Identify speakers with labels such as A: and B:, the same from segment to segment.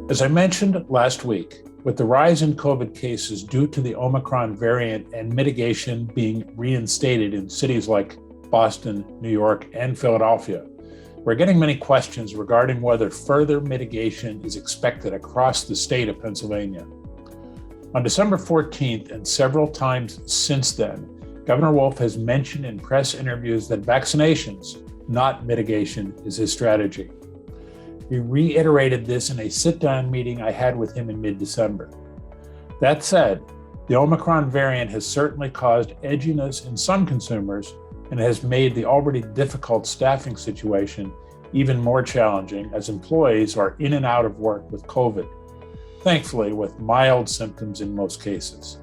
A: As I mentioned last week, with the rise in COVID cases due to the Omicron variant and mitigation being reinstated in cities like Boston, New York, and Philadelphia, we're getting many questions regarding whether further mitigation is expected across the state of Pennsylvania. On December 14th and several times since then, Governor Wolf has mentioned in press interviews that vaccinations, not mitigation, is his strategy. He reiterated this in a sit-down meeting I had with him in mid-December. That said, the Omicron variant has certainly caused edginess in some consumers and has made the already difficult staffing situation even more challenging as employees are in and out of work with COVID, thankfully with mild symptoms in most cases.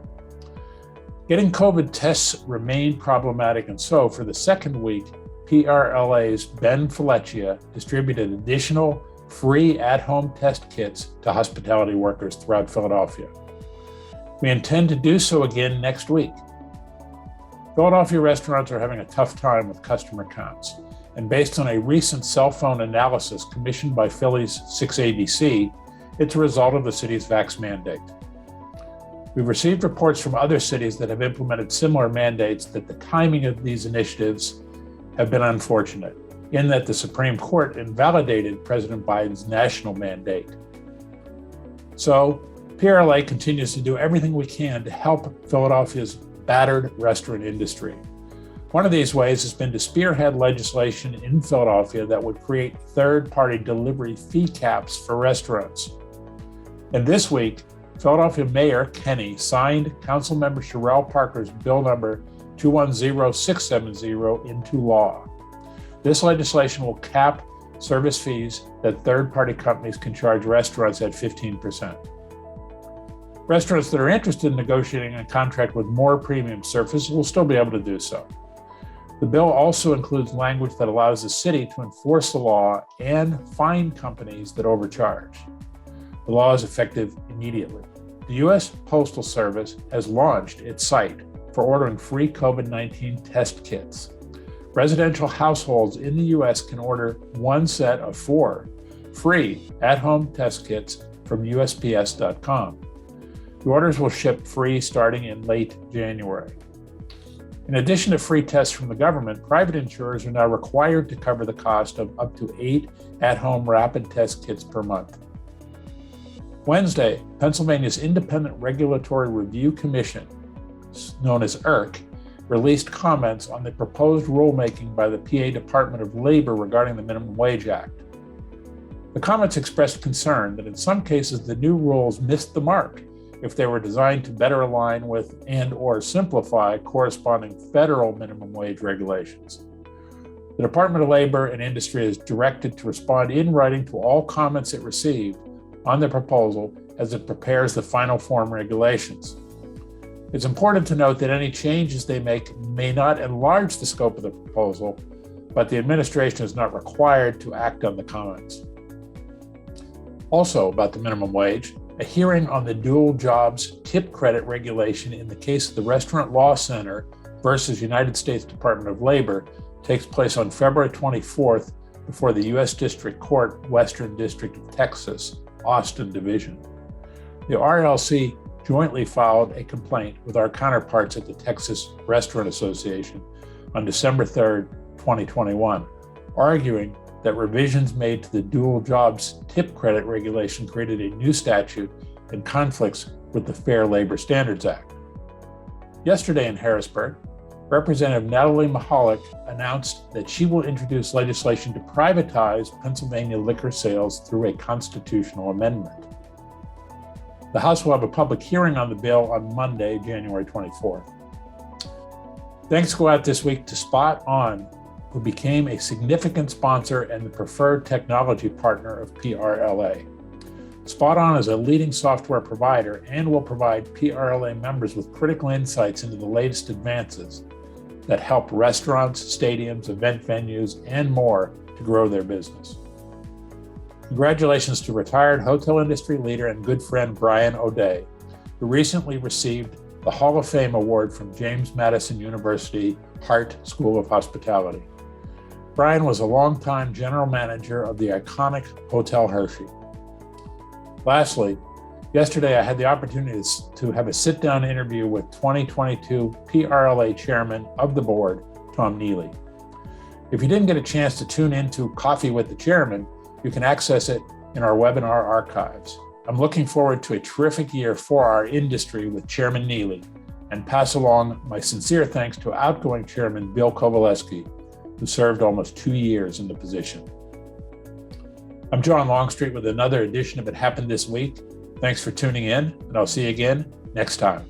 A: Getting COVID tests remained problematic, and so for the second week, PRLA's Ben Fleccia distributed additional free at-home test kits to hospitality workers throughout Philadelphia. We intend to do so again next week. Philadelphia restaurants are having a tough time with customer counts, and based on a recent cell phone analysis commissioned by Philly's 6ABC, it's a result of the city's vax mandate. We've received reports from other cities that have implemented similar mandates that the timing of these initiatives have been unfortunate, in that the Supreme Court invalidated President Biden's national mandate. So, PRLA continues to do everything we can to help Philadelphia's battered restaurant industry. One of these ways has been to spearhead legislation in Philadelphia that would create third-party delivery fee caps for restaurants. And this week, Philadelphia Mayor Kenney signed Councilmember Sherrell Parker's bill number 210670 into law. This legislation will cap service fees that third-party companies can charge restaurants at 15%. Restaurants that are interested in negotiating a contract with more premium services will still be able to do so. The bill also includes language that allows the city to enforce the law and fine companies that overcharge. The law is effective immediately. The U.S. Postal Service has launched its site for ordering free COVID-19 test kits. Residential households in the U.S. can order one set of 4 free at-home test kits from USPS.com. The orders will ship free starting in late January. In addition to free tests from the government, private insurers are now required to cover the cost of up to 8 at-home rapid test kits per month. Wednesday, Pennsylvania's Independent Regulatory Review Commission, known as IRC, released comments on the proposed rulemaking by the PA Department of Labor regarding the Minimum Wage Act. The comments expressed concern that in some cases the new rules missed the mark if they were designed to better align with and/or simplify corresponding federal minimum wage regulations. The Department of Labor and Industry is directed to respond in writing to all comments it received on the proposal as it prepares the final form regulations. It's important to note that any changes they make may not enlarge the scope of the proposal, but the administration is not required to act on the comments. Also about the minimum wage, a hearing on the dual jobs tip credit regulation in the case of the Restaurant Law Center versus United States Department of Labor takes place on February 24th before the U.S. District Court, Western District of Texas, Austin Division. The RLC jointly filed a complaint with our counterparts at the Texas Restaurant Association on December 3rd, 2021, arguing that revisions made to the dual jobs tip credit regulation created a new statute and conflicts with the Fair Labor Standards Act. Yesterday in Harrisburg, Representative Natalie Mahalik announced that she will introduce legislation to privatize Pennsylvania liquor sales through a constitutional amendment. The House will have a public hearing on the bill on Monday, January 24th. Thanks go out this week to Spot On, who became a significant sponsor and the preferred technology partner of PRLA. Spot On is a leading software provider and will provide PRLA members with critical insights into the latest advances that help restaurants, stadiums, event venues, and more to grow their business. Congratulations to retired hotel industry leader and good friend Brian O'Day, who recently received the Hall of Fame award from James Madison University Hart School of Hospitality. Brian was a longtime general manager of the iconic Hotel Hershey. Lastly, yesterday I had the opportunity to have a sit-down interview with 2022 PRLA Chairman of the Board, Tom Neely. If you didn't get a chance to tune into Coffee with the Chairman, you can access it in our webinar archives. I'm looking forward to a terrific year for our industry with Chairman Neely, and pass along my sincere thanks to outgoing Chairman Bill Kowaleski, who served almost 2 years in the position. I'm John Longstreet with another edition of It Happened This Week. Thanks for tuning in, and I'll see you again next time.